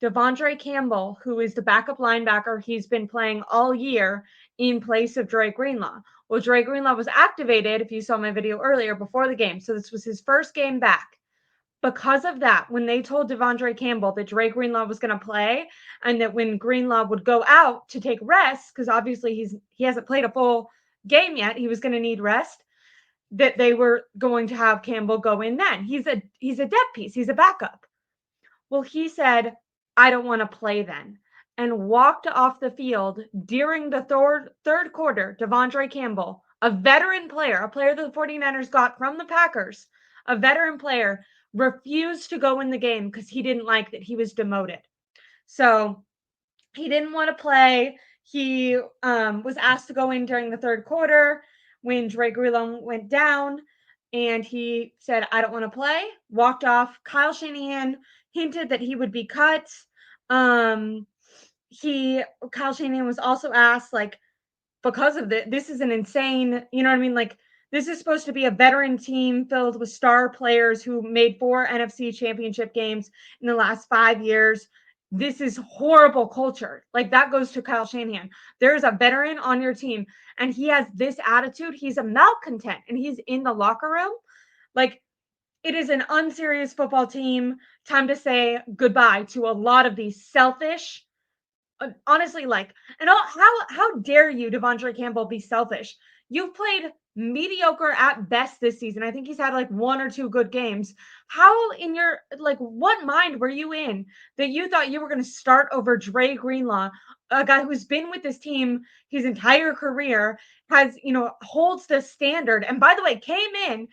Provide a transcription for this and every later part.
De'Vondre Campbell, who is the backup linebacker, he's been playing all year in place of Dre Greenlaw. Well, Dre Greenlaw was activated, if you saw my video earlier, before the game. So this was his first game back. Because of that, when they told De'Vondre Campbell that Dre Greenlaw was going to play and that when Greenlaw would go out to take rest, because obviously he hasn't played a full game yet, he was going to need rest, that they were going to have Campbell go in then. He's a depth piece. He's a backup. Well, he said, I don't want to play then, and walked off the field during the third quarter. De'Vondre Campbell, a veteran player, a player that the 49ers got from the Packers, a veteran player, refused to go in the game because he didn't like that he was demoted. So he didn't want to play. He was asked to go in during the third quarter when Dre Greenlaw went down, and he said, I don't want to play, walked off. Kyle Shanahan hinted that he would be cut. Kyle Shanahan was also asked, like, because of this is an insane, you know what I mean? Like, this is supposed to be a veteran team filled with star players who made 4 NFC championship games in the last 5 years. This is horrible culture. Like, that goes to Kyle Shanahan. There's a veteran on your team and he has this attitude. He's a malcontent and he's in the locker room. Like, it is an unserious football team. Time to say goodbye to a lot of these selfish, honestly, like, and how dare you, De'Vondre Campbell, be selfish? You've played mediocre at best this season. I think he's had like 1 or 2 good games. How in your, like, what mind were you in that you thought you were going to start over Dre Greenlaw, a guy who's been with this team his entire career, has, holds the standard, and by the way, came in,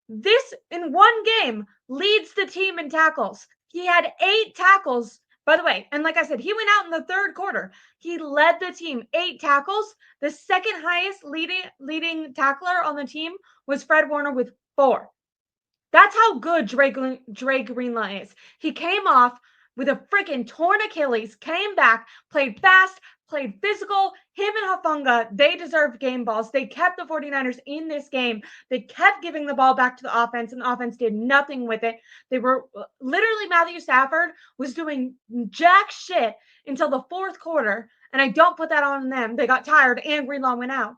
this in one game leads the team in tackles. He had 8 tackles, by the way, and like I said, he went out in the third quarter. He led the team, 8 tackles. The second highest leading tackler on the team was Fred Warner with 4. That's how good Dre Greenlaw is. He came off with a freaking torn Achilles, came back, played fast, played physical. Him and Hufanga, they deserved game balls. They kept the 49ers in this game. They kept giving the ball back to the offense, and the offense did nothing with it. They were literally, Matthew Stafford was doing jack shit until the fourth quarter, and I don't put that on them. They got tired, and Greenlaw went out.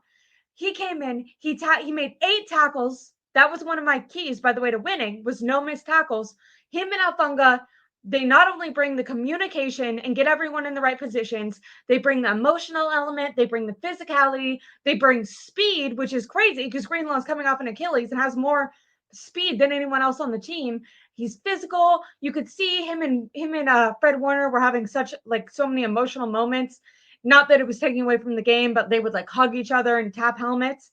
He came in, he made 8 tackles. That was one of my keys, by the way, to winning, was no missed tackles. Him and Hufanga, they not only bring the communication and get everyone in the right positions, they bring the emotional element, they bring the physicality, they bring speed, which is crazy because Greenlaw's coming off an Achilles and has more speed than anyone else on the team. He's physical. You could see him and Fred Warner were having so many emotional moments. Not that it was taking away from the game, but they would like hug each other and tap helmets.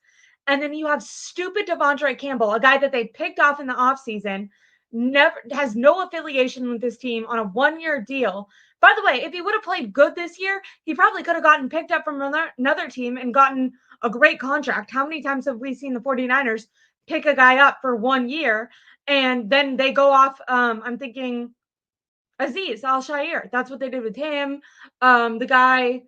And then you have stupid De'Vondre Campbell, a guy that they picked off in the offseason, never has no affiliation with this team on a 1-year deal. By the way, if he would have played good this year, he probably could have gotten picked up from another team and gotten a great contract. How many times have we seen the 49ers pick a guy up for 1 year and then they go off? I'm thinking Azeez Al-Shaair. That's what they did with him. The guy,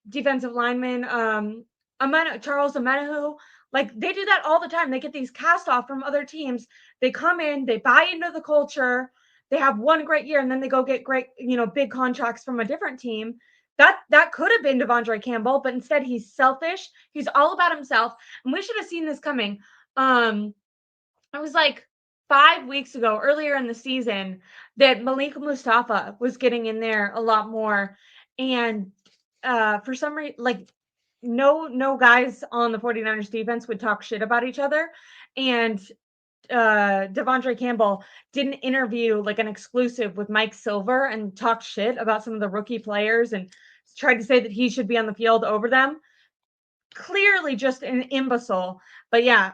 defensive lineman, Charles Omenihu. Like, they do that all the time. They get these cast off from other teams. They come in, they buy into the culture. They have one great year, and then they go get great, big contracts from a different team. That could have been De'Vondre Campbell, but instead he's selfish. He's all about himself. And we should have seen this coming. It was like 5 weeks ago, earlier in the season, that Malik Mustafa was getting in there a lot more. And for some reason, like, no guys on the 49ers defense would talk shit about each other. And De'Vondre Campbell did an interview, like an exclusive with Mike Silver, and talked shit about some of the rookie players and tried to say that he should be on the field over them. Clearly just an imbecile. But yeah,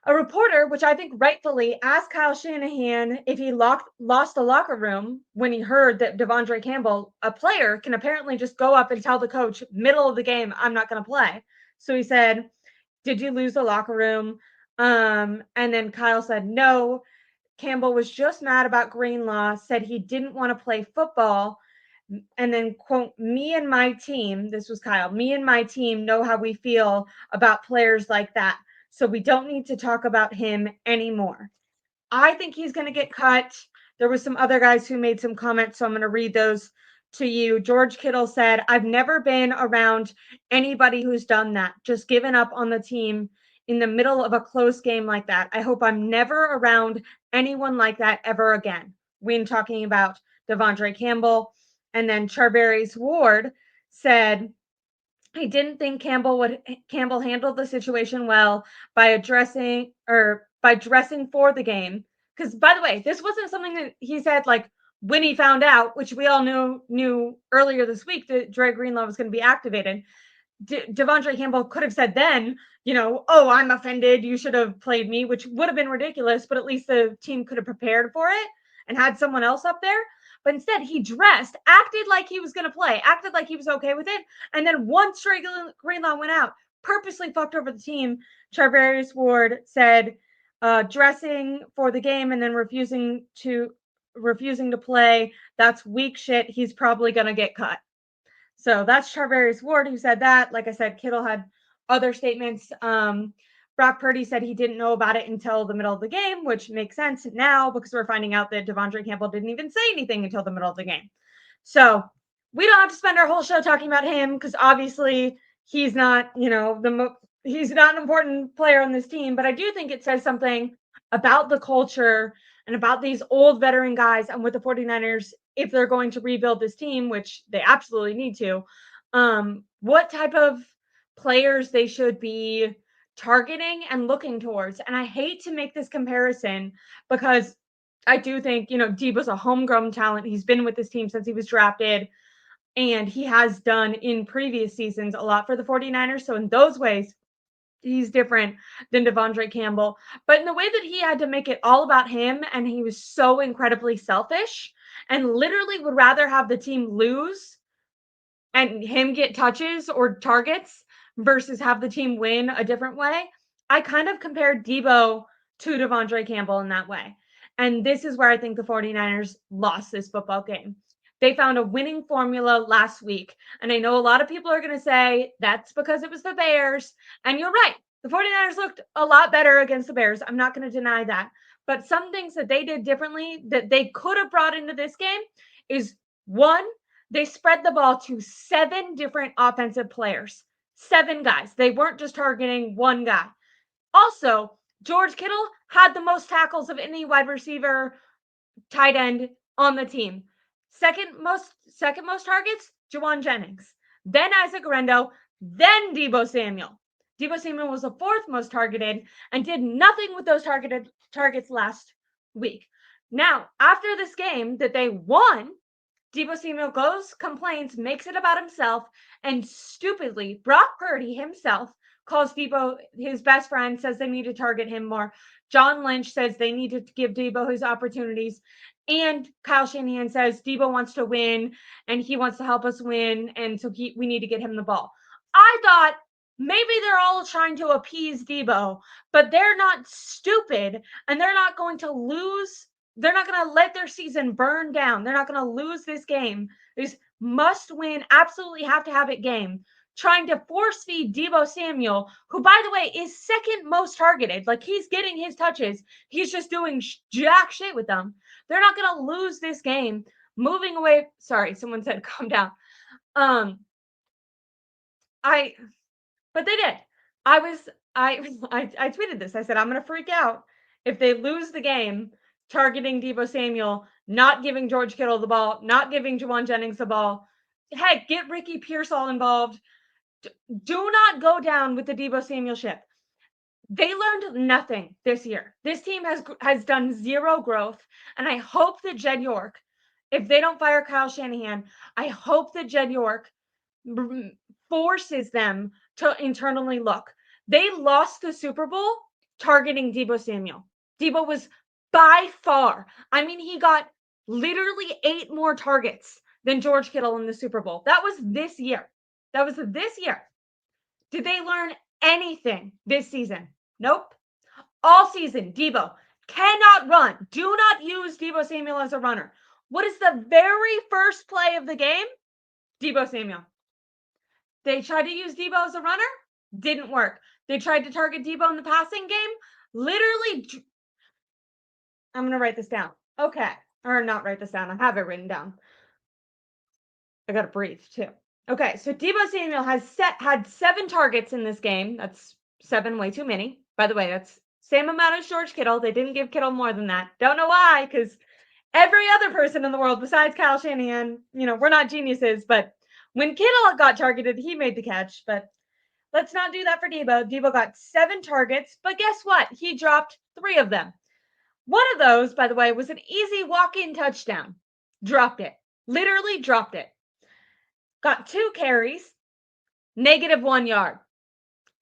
a reporter, which I think rightfully, asked Kyle Shanahan if he lost the locker room when he heard that De'Vondre Campbell, a player, can apparently just go up and tell the coach middle of the game, I'm not going to play. So he said, did you lose the locker room? And then Kyle said, no. Campbell was just mad about Greenlaw, said he didn't want to play football. And then, quote, me and my team, this was Kyle, me and my team know how we feel about players like that. So we don't need to talk about him anymore. I think he's going to get cut. there was some other guys who made some comments, so I'm going to read those to you. George Kittle said, I've never been around anybody who's done that, just given up on the team in the middle of a close game like that. I hope I'm never around anyone like that ever again. When talking about De'Vondre Campbell. And then Charvarius Ward said, I didn't think Campbell handled the situation well by dressing for the game. Because by the way, this wasn't something that he said like when he found out, which we all knew earlier this week that Dre Greenlaw was going to be activated. De'Vondre Campbell could have said then, oh, I'm offended. You should have played me, which would have been ridiculous, but at least the team could have prepared for it and had someone else up there. But instead, he dressed, acted like he was going to play, acted like he was okay with it. And then once Dre Greenlaw went out, purposely fucked over the team. Charvarius Ward said, dressing for the game and then refusing to play. That's weak shit. He's probably going to get cut. So that's Charvarius Ward who said that. Like I said, Kittle had other statements. Brock Purdy said he didn't know about it until the middle of the game, which makes sense now because we're finding out that De'Vondre Campbell didn't even say anything until the middle of the game. So we don't have to spend our whole show talking about him because obviously he's not, he's not an important player on this team. But I do think it says something about the culture and about these old veteran guys and with the 49ers, if they're going to rebuild this team, which they absolutely need to, what type of players they should be targeting and looking towards. And I hate to make this comparison because I do think, Deebo's a homegrown talent. He's been with this team since he was drafted, and he has done in previous seasons a lot for the 49ers. So in those ways, he's different than De'Vondre Campbell. But in the way that he had to make it all about him, and he was so incredibly selfish and literally would rather have the team lose and him get touches or targets versus have the team win a different way. I kind of compared Deebo to De'Vondre Campbell in that way. And this is where I think the 49ers lost this football game. They found a winning formula last week. And I know a lot of people are going to say that's because it was the Bears. And you're right. The 49ers looked a lot better against the Bears. I'm not going to deny that. But some things that they did differently that they could have brought into this game is one, they spread the ball to 7 different offensive players. 7 guys. They weren't just targeting one guy. Also, George Kittle had the most tackles of any wide receiver, tight end on the team. Second most targets, Juwan Jennings. Then Isaac Guerendo. Then Deebo Samuel. Deebo Samuel was the 4th most targeted and did nothing with those targets last week. Now, after this game that they won, Deebo Samuel goes, complains, makes it about himself, and stupidly, Brock Purdy himself calls Deebo his best friend, says they need to target him more. John Lynch says they need to give Deebo his opportunities. And Kyle Shanahan says Deebo wants to win, and he wants to help us win, and so we need to get him the ball. I thought maybe they're all trying to appease Deebo, but they're not stupid, and they're not going to lose. They're not going to let their season burn down. They're not going to lose this game. This must win, absolutely have to have it game. Trying to force feed Deebo Samuel, who, by the way, is 2nd most targeted. Like, he's getting his touches. He's just doing jack shit with them. They're not going to lose this game. Moving away. Sorry, someone said, calm down. But they did. I tweeted this. I said, I'm going to freak out if they lose the game targeting Deebo Samuel, not giving George Kittle the ball, not giving Juwan Jennings the ball. Heck, get Ricky Pearsall involved. Do not go down with the Deebo Samuel ship. They learned nothing this year. This team has done 0 growth, and I hope that Jed York, if they don't fire Kyle Shanahan, I hope that Jed York forces them to internally look. They lost the Super Bowl targeting Deebo Samuel. Deebo was by far, he got literally 8 more targets than George Kittle in the Super Bowl. That was this year. Did they learn anything this season? Nope. All season, Deebo cannot run. Do not use Deebo Samuel as a runner. What is the very first play of the game? Deebo Samuel. They tried to use Deebo as a runner. Didn't work. They tried to target Deebo in the passing game. Literally, I'm going to write this down. Okay. Or not write this down. I have it written down. I gotta breathe too. Okay, so Deebo Samuel had 7 targets in this game. That's 7 way too many. By the way, that's same amount as George Kittle. They didn't give Kittle more than that. Don't know why, because every other person in the world besides Kyle Shanahan, we're not geniuses, but when Kittle got targeted, he made the catch. But let's not do that for Deebo. Deebo got 7 targets, but guess what? He dropped 3 of them. One of those, by the way, was an easy walk-in touchdown. Dropped it. Literally dropped it. Got 2 carries, -1 yard.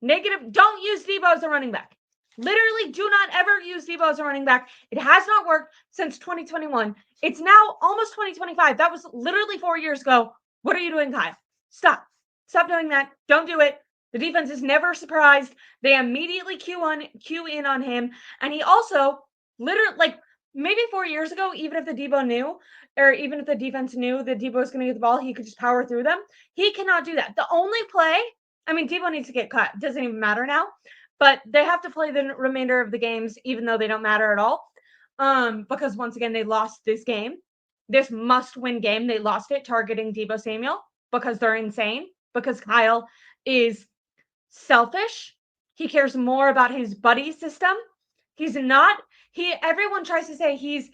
Don't use Deebo as a running back. Literally do not ever use Deebo as a running back. It has not worked since 2021. It's now almost 2025. That was literally 4 years ago. What are you doing, Kyle? Stop. Stop doing that. Don't do it. The defense is never surprised. They immediately cue in on him. And he also literally, maybe 4 years ago, even if the Deebo knew, or even if the defense knew that Deebo was going to get the ball, he could just power through them. He cannot do that. The only play, Deebo needs to get cut. It doesn't even matter now. But they have to play the remainder of the games, even though they don't matter at all. Because once again, they lost this game. This must-win game. They lost it targeting Deebo Samuel because they're insane. Because Kyle is selfish. He cares more about his buddy system. He's not. Everyone tries to say he's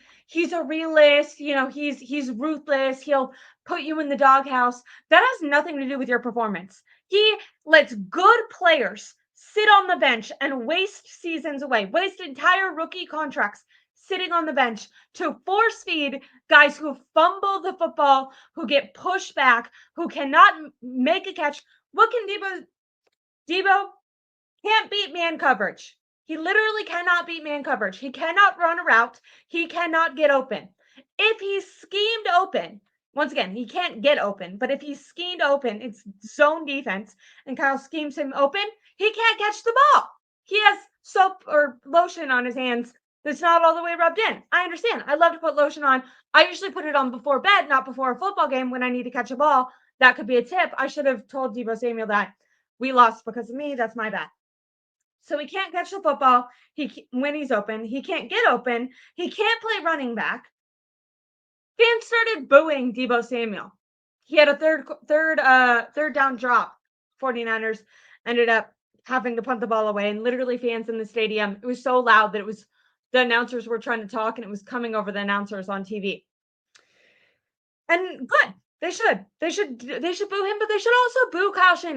a realist. He's ruthless. He'll put you in the doghouse. That has nothing to do with your performance. He lets good players sit on the bench and waste seasons away, waste entire rookie contracts sitting on the bench to force feed guys who fumble the football, who get pushed back, who cannot make a catch. What can Deebo can't beat man coverage. He literally cannot beat man coverage. He cannot run a route. He cannot get open. If he's schemed open, once again, he can't get open, but if he's schemed open, it's zone defense, and Kyle schemes him open, he can't catch the ball. He has soap or lotion on his hands that's not all the way rubbed in. I understand. I love to put lotion on. I usually put it on before bed, not before a football game when I need to catch a ball. That could be a tip. I should have told Deebo Samuel that. We lost because of me. That's my bad. So he can't catch the football when he's open. He can't get open. He can't play running back. Fans started booing Deebo Samuel. He had a third down drop. 49ers ended up having to punt the ball away, and literally fans in the stadium, it was so loud that the announcers were trying to talk and it was coming over the announcers on TV. And good. They should boo him, but they should also boo Kyle Shanahan.